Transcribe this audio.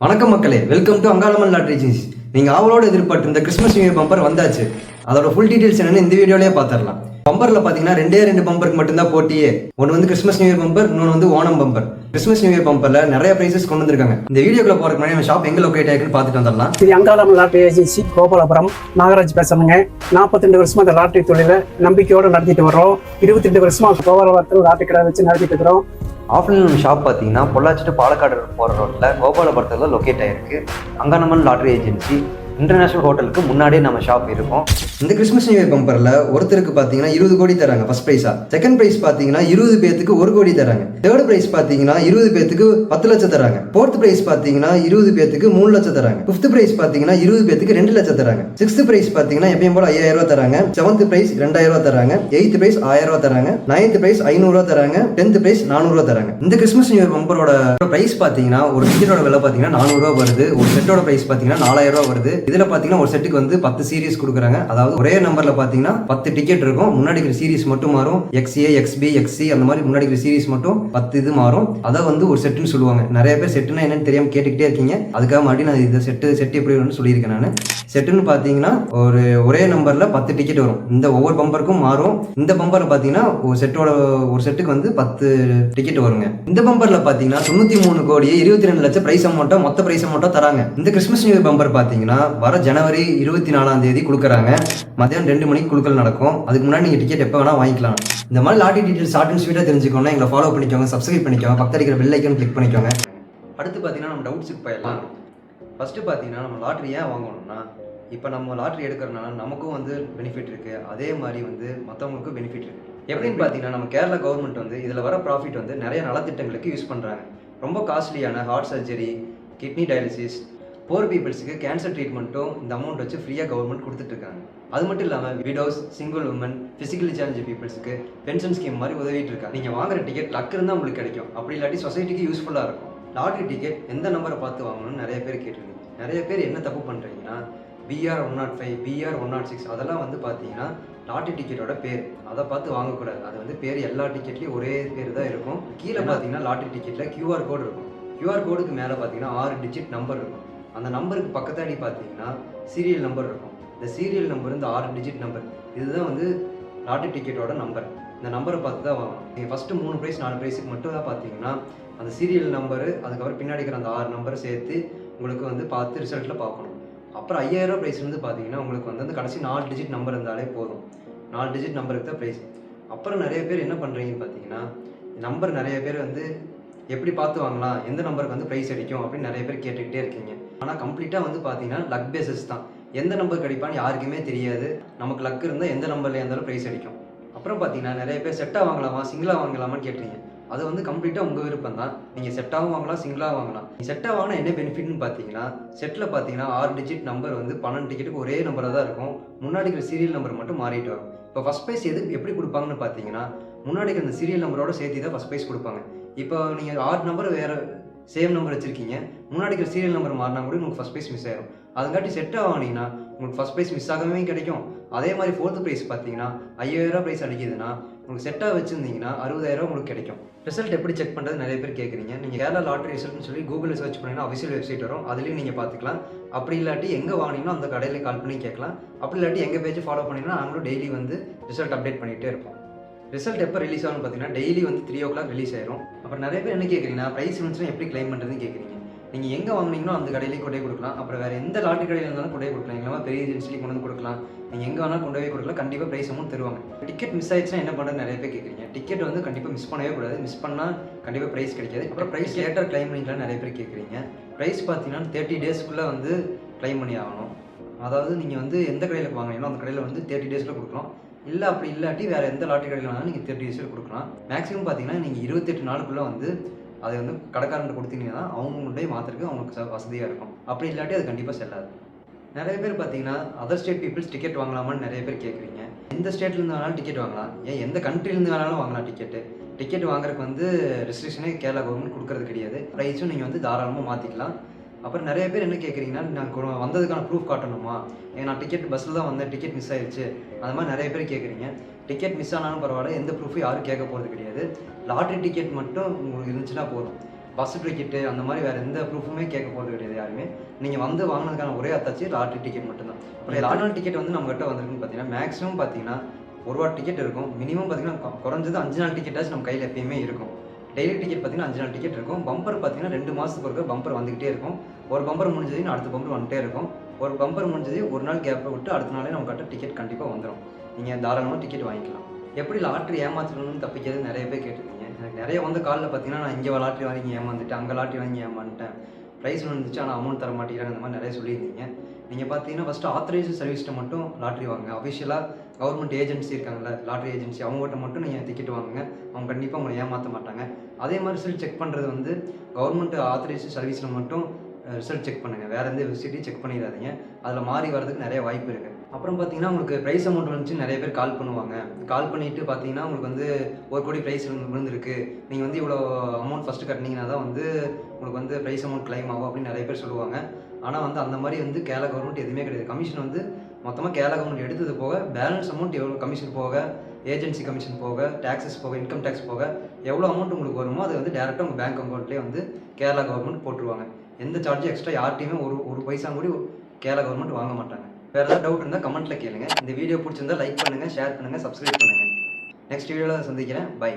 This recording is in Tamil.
வணக்கம் மக்களே, welcome to Angalamman lottery agency. நீங்க ஆவலோட எதிர்பார்த்து இந்த கிறிஸ்மஸ் நியூ இயர் பம்பர் வந்தாச்சு. அதோட ஃபுல் டீடைல்ஸ் என்னன்னு இந்த வீடியோலயே பாத்திரலாம். பம்பர்ல பாத்தீங்கன்னா ரெண்டு பம்பருக்கு மட்டும்தான் போட்டியே. ஒன்னு வந்து கிறிஸ்மஸ் நியூ இயர் பம்பர், இன்னொன்று வந்து Onam bumper. Christmas new year பம்பர்ல நிறைய பிரைசஸ் கொண்டு வந்திருக்காங்க. இந்த வீடியோக்குள்ள போறதுக்கு முன்னாடி நம்ம ஷாப் எங்க லொகேட் ஆயிருக்குன்னு பார்த்துட்டு வந்துடலாம். இது அங்காளம்மன் லாட்டரி ஏஜென்சி கோபாலபுரம். நாகராஜ் பேசுறேங்க. 42 வருஷமா இந்த லாட்டரி தொழிலை நம்பிக்கையோடு நடத்திட்டு வர்றோம். 22 வருஷமா கோபாலபுரத்தில் லாட்டரி கடை வச்சு நடத்திட்டு இருக்கிறோம். ஆஃப்லைன் ஷாப் பார்த்தீங்கன்னா பொள்ளாச்சி டு பாலக்காடு போகிற ரோட்டில் கோபாலபுரத்தில் லொக்கேட் ஆயிருக்கு. அங்காளம்மன் லாட்டரி ஏஜென்சி இன்டர்நேஷனல் ஹோட்டலுக்கு முன்னாடியே நம்ம ஷாப் இருக்கும். இந்த கிறிஸ்மஸ் நியூ இயர் பம்பரில் ஒருத்தருக்கு பார்த்தீங்கன்னா 20 கோடி தராங்க ஃபர்ஸ்ட் ப்ரைஸா. செகண்ட் ப்ரைஸ் பார்த்தீங்கன்னா 20 பேத்துக்கு 1 கோடி தராங்க. தேர்ட் ப்ரைஸ் பார்த்தீங்கன்னா 20 பேத்துக்கு 10 லட்சம் தராங்க. ஃபோர்த் ப்ரைஸ் பார்த்தீங்கன்னா 20 பேத்துக்கு 3 லட்சம் தராங்க. ஃபிஃப்த் ப்ரைஸ் பார்த்தீங்கன்னா 20 பேத்துக்கு 2 லட்சம் தராங்க. சிக்ஸ்த் ப்ரைஸ் பார்த்தீங்கன்னா எப்பயும் போல 5000 ரூபா தராங்க. செவன்த் ப்ரைஸ் 2000 ரூபா தராங்க. எயித் ப்ரைஸ் 1000 ரூபா தராங்க. நைன்த் ப்ரைஸ் 500 ரூபா தராங்க. 10th ப்ரைஸ் 400 ரூபா தராங்க. இந்த கிறிஸ்மஸ் நியூ இயர் பம்பரோட ப்ரைஸ் பார்த்தீங்கன்னா ஒரு டிக்கெட்டோட விலை பார்த்தீங்கன்னா 400 ரூபா வருது. ஒரு செட்டோட ப்ரைஸ் பார்த்தீங்கன்னா 4000 ரூபா வருது. இதுல பார்த்தீங்கன்னா ஒரு செட்டுக்கு வந்து 10 சீரிஸ் கொடுக்குறாங்க. அதாவது ஒரே நம்பர்ல பார்த்தீங்கன்னா 10 டிக்கெட் இருக்கும். முன்னாடி இருக்கிற சீரிஸ் மட்டும் மாறும். XA, XB, XC அந்த மாதிரி முன்னாடி இருக்கிற சீரிஸ் மட்டும் 10 இது மாறும். அதை வந்து ஒரு செட்டுன்னு சொல்லுவாங்க. நிறைய பேர் செட்டுனா என்னன்னு தெரியாம கேட்டுக்கிட்டே இருக்கீங்க. அதுக்காக மறுபடியும் நான் இந்த செட்டு எப்படி வரும்னு சொல்லியிருக்கேன். நான் செட்டுன்னு பார்த்தீங்கன்னா ஒரே நம்பர்ல 10 டிக்கெட் வரும். இந்த ஒவ்வொரு பம்பருக்கும் மாறும். இந்த பம்பர்ல பார்த்தீங்கன்னா ஒரு செட்டுக்கு வந்து 10 டிக்கெட் வருங்க. இந்த பம்பர்ல பார்த்தீங்கன்னா 93 கோடியே 22 லட்சம் பிரைஸ் அமௌண்ட்டா மொத்த பிரைஸ் அமௌண்ட்டா தராங்க. இந்த கிறிஸ்மஸ் நியூ இயர் பம்பர் பார்த்தீங்கன்னா வர ஜனவரி 24ஆம் தேதி கொடுக்குறாங்க. மதியம் 2 மணிக்கு குழுக்கள் நடக்கும். அதுக்கு முன்னாடி நீங்கள் டிக்கெட் எப்போ வேணால் வாங்கிக்கலாம். இந்த மாதிரி லாட்டரி டீட்டெயில்ஸ் ஷார்ட் அண்ட் ஸ்வீட்டாக தெரிஞ்சுக்கோங்க. எங்களை ஃபாலோ பண்ணிக்கோங்க, சப்ஸ்கிரைப் பண்ணிக்கோங்க, பக்கத்தில் இருக்கிற பெல் ஐக்கன் கிளிக் பண்ணிக்கோங்க. அடுத்து பார்த்தீங்கன்னா நம்ம டவுட்ஸுக்கு போயிடலாம். ஃபஸ்ட்டு பார்த்தீங்கன்னா நம்ம லாட்ரி ஏன் வாங்கணும்னா, இப்போ நம்ம லாட்ரி எடுக்கிறனால நமக்கும் வந்து பெனிஃபிட் இருக்குது. அதே மாதிரி வந்து மற்றவங்களுக்கும் பெனிஃபிட் இருக்குது. எப்படின்னு பார்த்தீங்கன்னா நம்ம கேரளா கவர்மெண்ட் வந்து இதில் வர ப்ராஃபிட் வந்து நிறைய நலத்திட்டங்களுக்கு யூஸ் பண்ணுறாங்க. ரொம்ப காஸ்ட்லியான heart surgery, kidney dialysis, poor பீப்புள்ஸுக்கு கேன்சர் ட்ரீட்மெண்ட்டும் இந்த அமௌண்ட் வச்சு ஃப்ரீயாக கவர்மெண்ட் கொடுத்துட்ருக்காங்க. அது மட்டும் இல்லாமல் widows, single woman, physically challenge பீப்புள்ஸுக்கு பென்ஷன் ஸ்கீம் மாதிரி உதவிட்டு இருக்காங்க. நீங்கள் வாங்குற டிக்கெட் லக் இருந்தால் உங்களுக்கு கிடைக்கும். அப்படி இல்லாட்டி சொசைட்டிக்கு யூஸ்ஃபுல்லாக இருக்கும். லாட்ரி டிக்கெட் எந்த நம்பரை பார்த்து வாங்கணும்னு நிறைய பேர் கேட்டிருக்கீங்க. நிறைய பேர் என்ன தப்பு பண்ணுறீங்கன்னா BR 105, BR 106 அதெல்லாம் வந்து பார்த்தீங்கன்னா லாட்ரி டிக்கெட்டோட பேர். அதை பார்த்து வாங்கக்கூடாது. அது வந்து பேர் எல்லா டிக்கெட்லேயும் ஒரே பேர் தான் இருக்கும். கீழே பார்த்தீங்கன்னா லாட்ரி டிக்கெட்டில் QR கோடு இருக்கும். QR கோடுக்கு மேலே பார்த்தீங்கன்னா 6 டிஜிட் நம்பர் இருக்கும். அந்த நம்பருக்கு பக்கத்தாடி பார்த்தீங்கன்னா சீரியல் நம்பர் இருக்கும். இந்த சீரியல் நம்பர் இந்த 6 டிஜிட் நம்பர் இதுதான் வந்து லாட்ரி டிக்கெட்டோட நம்பர். இந்த நம்பரை பார்த்து தான் வாங்கணும். நீங்கள் ஃபஸ்ட்டு 3 ப்ரைஸ் 4 ப்ரைஸுக்கு மட்டும் தான் பார்த்தீங்கன்னா அந்த சீரியல் நம்பரு, அதுக்கப்புறம் பின்னாடி இருக்கிற அந்த 6 நம்பரை சேர்த்து உங்களுக்கு வந்து பார்த்து ரிசல்ட்டில் பார்க்கணும். அப்புறம் 5000 ரூபா ப்ரைஸ் வந்து பார்த்தீங்கன்னா உங்களுக்கு வந்து அந்த கடைசி 4 டிஜிட் நம்பர் இருந்தாலே போதும். 4 டிஜிட் நம்பருக்கு தான் ப்ரைஸ். அப்புறம் நிறைய பேர் என்ன பண்ணுறீங்கன்னு பார்த்தீங்கன்னா நம்பர் நிறைய பேர் வந்து எப்படி பார்த்து வாங்கலாம், எந்த நம்பருக்கு வந்து ப்ரைஸ் அடிக்கும் அப்படின்னு நிறைய பேர் கேட்டுக்கிட்டே இருக்கீங்க. ஆனால் கம்ப்ளீட்டாக வந்து பார்த்தீங்கன்னா லக் பேசஸ் தான். எந்த நம்பர் கிடைப்பான்னு யாருக்குமே தெரியாது. நமக்கு லக் இருந்தால் எந்த நம்பரில் இருந்தாலும் ப்ரைஸ் அடிக்கும். அப்புறம் பார்த்தீங்கன்னா நிறைய பேர் செட்டாக வாங்கலாமா சிங்கிளாக வாங்கலாமான்னு கேட்டுறீங்க. அது வந்து கம்ப்ளீட்டாக உங்கள் விருப்பம் தான். நீங்கள் செட்டாகவும் வாங்கலாம், சிங்கிளாக வாங்கலாம். செட்டாக வாங்கினா என்ன பெனிஃபிட்னு பார்த்தீங்கன்னா செட்டில் பார்த்தீங்கன்னா 6 டிஜிட் நம்பர் வந்து 12 டிக்கெட்டுக்கு ஒரே நம்பராக தான் இருக்கும். முன்னாடி இருக்கிற சீரியல் நம்பர் மட்டும் மாறிட்டு வரும். இப்போ ஃபஸ்ட் ப்ரைஸ் எப்படி கொடுப்பாங்கன்னு பார்த்தீங்கன்னா முன்னாடி இருக்கிற அந்த சீரியல் நம்பரோட சேர்த்து தான் ஃபஸ்ட் ப்ரைஸ் கொடுப்பாங்க. இப்போ நீங்கள் 6 நம்பர் வேறு சேம் நம்பர் வச்சுருக்கீங்க, முன்னாடி இருக்கிற சீரியல் நம்பர் மாறினா கூட உங்களுக்கு ஃபஸ்ட் ப்ரைஸ் மிஸ் ஆயிடும். அதுக்காட்டி செட்டாக வாங்கினீங்கன்னா உங்களுக்கு ஃபஸ்ட் ப்ரைஸ் மிஸ் ஆகவே கிடைக்கும். அதே மாதிரி ஃபோர்த் ப்ரைஸ் பார்த்தீங்கன்னா 5000 ரூபா ப்ரைஸ் அடிக்குதுன்னா உங்களுக்கு செட்டாக வச்சுருந்தீங்கன்னா 60000 ரூபா உங்களுக்கு கிடைக்கும். ரிசல்ட் எப்படி செக் பண்ணுறது நிறைய பேர் கேட்குறீங்க. நீங்கள் கேரளா லாட்ரி ரிசல்ட்னு சொல்லி கூகுளில் சர்ச் பண்ணிங்கன்னா அஃபிஷியல் வெப்சைட் வரும். அதுலேயும் நீங்கள் பார்த்துக்கலாம். அப்படி இல்லாட்டி எங்கே வாங்கினீங்கன்னா அந்த கடையில் கால் பண்ணி கேட்கலாம். அப்படி இல்லாட்டி எங்கள் பேஜ் ஃபாலோ பண்ணிங்கன்னா நாங்களும் டெய்லி வந்து ரிசல்ட் அப்டேட் பண்ணிகிட்டே இருப்போம். ரிசல்ட் எப்போ ரிலீஸ் ஆகும்னு பார்த்தீங்கன்னா டெய்லி வந்து 3 o'clock ரிலீஸ் ஆயிரும். அப்புறம் நிறைய பேர் என்ன கேட்குறீங்கன்னா ப்ரைஸ் வந்துச்சுன்னா எப்படி கிளைம் பண்ணுறதுன்னு கேட்குறீங்க. நீங்கள் எங்கே வாங்கினீங்களோ அந்த கடையிலேயே கொண்டே கொடுக்கலாம். அப்புறம் வேறு எந்த லாட்ரி கடையில் இருந்தாலும் கொண்டே கொடுக்கலாம். இல்லாமல் பெரிய ஏஜென்சிலேயே கொண்டு வந்து கொடுக்கலாம். நீங்கள் எங்கே வேணாலும் கொண்டு போய் கொடுக்கலாம். கண்டிப்பாக ப்ரைஸ் அமௌண்ட் தருவாங்க. டிக்கெட் மிஸ் ஆயிடுச்சுன்னா என்ன பண்ணுறது நிறைய பேர் கேட்குறீங்க. டிக்கெட் வந்து கண்டிப்பாக மிஸ் பண்ணவே கூடாது. மிஸ் பண்ணால் கண்டிப்பாக ப்ரைஸ் கிடைக்காது. அப்புறம் ப்ரைஸ் லேட்டர் கிளைம் பண்ணிக்கலாம் நிறைய பேர் கேட்குறீங்க. ப்ரைஸ் பார்த்தீங்கன்னா 30 டேஸ்க்குள்ளே வந்து கிளைம் பண்ணி ஆகணும். அதாவது நீங்கள் வந்து எந்த கடையில் வாங்கினீங்களோ அந்த கடையில் வந்து 30 டேஸில் கொடுக்கலாம். இல்லை அப்படி இல்லாட்டி வேறு எந்த லாட்ரி கடையில் வேணாலும் நீங்கள் 30 டேஸில் கொடுக்கலாம். மேக்ஸிமம் பார்த்தீங்கன்னா நீங்கள் 28 நாளுக்குள்ளே வந்து அதை வந்து கடைக்காரன்ட்டு கொடுத்தீங்கன்னா அவங்களுடைய மாத்திரக்கு அவங்களுக்கு வசதியாக இருக்கும். அப்படி இல்லாட்டி அது கண்டிப்பாக செல்லாது. நிறைய பேர் பார்த்தீங்கன்னா அதர் ஸ்டேட் பீப்புள்ஸ் டிக்கெட் வாங்கலாமான்னு நிறைய பேர் கேட்குறீங்க. எந்த ஸ்டேட்லேருந்து வேணாலும் டிக்கெட் வாங்கலாம். ஏன் எந்த கண்ட்ரிலேருந்து வேணாலும் வாங்கலாம் டிக்கெட் வாங்குறதுக்கு வந்து ரெஸ்ட்ரிக்ஷனே கேரளா கவர்மெண்ட் கொடுக்கறது கிடையாது. ப்ரைஸும் நீங்கள் வந்து தாராளமாக மாற்றிக்கலாம். அப்புறம் நிறைய பேர் என்ன கேட்குறீங்கன்னா நான் வந்ததுக்கான ப்ரூஃப் காட்டணுமா, நான் டிக்கெட் பஸ்ஸில் தான் வந்தேன், டிக்கெட் மிஸ் ஆயிடுச்சு, அது மாதிரி நிறைய பேர் கேட்குறீங்க. டிக்கெட் மிஸ் ஆனாலும் பரவாயில்ல, எந்த ப்ரூஃபும் யாரும் கேட்க போகிறது கிடையாது. லாட்ரி டிக்கெட் மட்டும் உங்களுக்கு இருந்துச்சுன்னா போதும். பஸ் டிக்கெட்டு அந்த மாதிரி வேறு எந்த ப்ரூஃபுமே கேட்க போகிறது கிடையாது யாருமே. நீங்கள் வந்து வாங்கினதுக்கான ஒரே அத்தாச்சி லாட்ரி டிக்கெட் மட்டும்தான். அப்புறம் லாட்ரி டிக்கெட் வந்து நம்மகிட்ட வந்திருக்குன்னு பார்த்தீங்கன்னா மேக்ஸிமம் பார்த்தீங்கன்னா 1 ரூபா டிக்கெட் இருக்கும். மினிமம் பார்த்தீங்கன்னா குறைஞ்சது 5 நாள் டிக்கெட்டாச்சும் நம்ம கையில் எப்பயுமே இருக்கும். டெய்லி டிக்கெட் பார்த்தீங்கன்னா 5 நாள் டிக்கெட் இருக்கும். பம்பர் பார்த்தீங்கன்னா 2 மாதத்துக்கு ஒருக்க பம்பர் வந்துகிட்டே இருக்கும். ஒரு பம்பர் முடிஞ்சதுன்னு அடுத்த பம்பர் வந்துட்டே இருக்கும். ஒரு பம்பர் முடிஞ்சது ஒரு நாள் கேப்பை விட்டு அடுத்த நாளே நம்ம கட்ட டிக்கெட் கண்டிப்பாக வந்துடும். நீங்கள் தாராளமாக டிக்கெட் வாங்கிக்கலாம். எப்படி லாட்ரி ஏமாற்றணும்னு தப்பிக்கிறது நிறைய பேர் கேட்டிருக்கீங்க. எனக்கு நிறைய வந்து காலில் பார்த்தீங்கன்னா நான் இங்கே லாட்ரி வாங்கி ஏமாந்துட்டேன், அங்கே லாட்ரி வாங்கி ஏமாந்துட்டேன், ப்ரைஸ் வந்துச்சு ஆனால் அமௌண்ட் தர மாட்டேங்கிறாங்க, இந்த மாதிரி நிறைய சொல்லியிருந்தீங்க. நீங்கள் பார்த்தீங்கன்னா ஃபஸ்ட்டு ஆத்தரைஸ்டு சர்வீஸ்ட்டு மட்டும் லாட்ரி வாங்குங்க. அஃபிஷியலாக கவர்மெண்ட் ஏஜென்சி இருக்காங்கல்ல, லாட்ரி ஏஜென்சி, அவங்ககிட்ட மட்டும் நீங்கள் டிக்கெட் வாங்குங்க. அவங்க கண்டிப்பாக உங்களை ஏமாற்ற மாட்டாங்க. அதே மாதிரி ரிசல்ட் செக் பண்ணுறது வந்து கவர்மெண்ட் ஆத்தரைஸ்டு சர்வீஸில் மட்டும் ரிசல்ட் செக் பண்ணுங்கள். வேறு எந்த வெப்சைட்டையும் செக் பண்ணிடாதீங்க. அதில் மாறி வரதுக்கு நிறைய வாய்ப்பு இருக்குது. அப்புறம் பார்த்தீங்கன்னா உங்களுக்கு ப்ரைஸ் அமௌண்ட் வந்துச்சு நிறைய பேர் கால் பண்ணுவாங்க. கால் பண்ணிவிட்டு பார்த்தீங்கன்னா உங்களுக்கு வந்து 1 கோடி ப்ரைஸ் விழுந்திருக்கு, நீங்கள் வந்து இவ்வளோ அமௌண்ட் ஃபஸ்ட்டு கட்டினீங்கன்னா தான் வந்து உங்களுக்கு வந்து ப்ரைஸ் அமௌண்ட் கிளைம் ஆகும் அப்படின்னு நிறைய பேர் சொல்லுவாங்க. ஆனால் வந்து அந்த மாதிரி வந்து கேரளா கவர்மெண்ட் எதுவுமே கிடையாது. கமிஷன் வந்து மொத்தமாக கேரளா கவர்மெண்ட் எடுத்தது போக பேலன்ஸ் அமௌண்ட் எவ்வளோ கமிஷன் போக, ஏஜென்சி கமிஷன் போக, டேக்ஸஸ் போக, இன்கம் டேக்ஸ் போக எவ்வளோ அமௌண்ட் உங்களுக்கு வருமோ அது வந்து டேரெக்டாக உங்கள் பேங்க் அக்கௌண்ட்லேயே வந்து கேரளா கவர்மெண்ட் போட்டுருவாங்க. எந்த சார்ஜும் எக்ஸ்ட்ரா யார்ட்டையுமே ஒரு பைசா கூட கேரளா கவர்மெண்ட் வாங்க மாட்டாங்க. வேறு ஏதாவது டவுட் இருந்தால் கமெண்ட்டில் கேளுங்க. இந்த வீடியோ பிடிச்சிருந்தா லைக் பண்ணுங்கள், ஷேர் பண்ணுங்கள், சப்ஸ்கிரைப் பண்ணுங்கள். நெக்ஸ்ட் வீடியோவில் சந்திக்கிறேன். பை.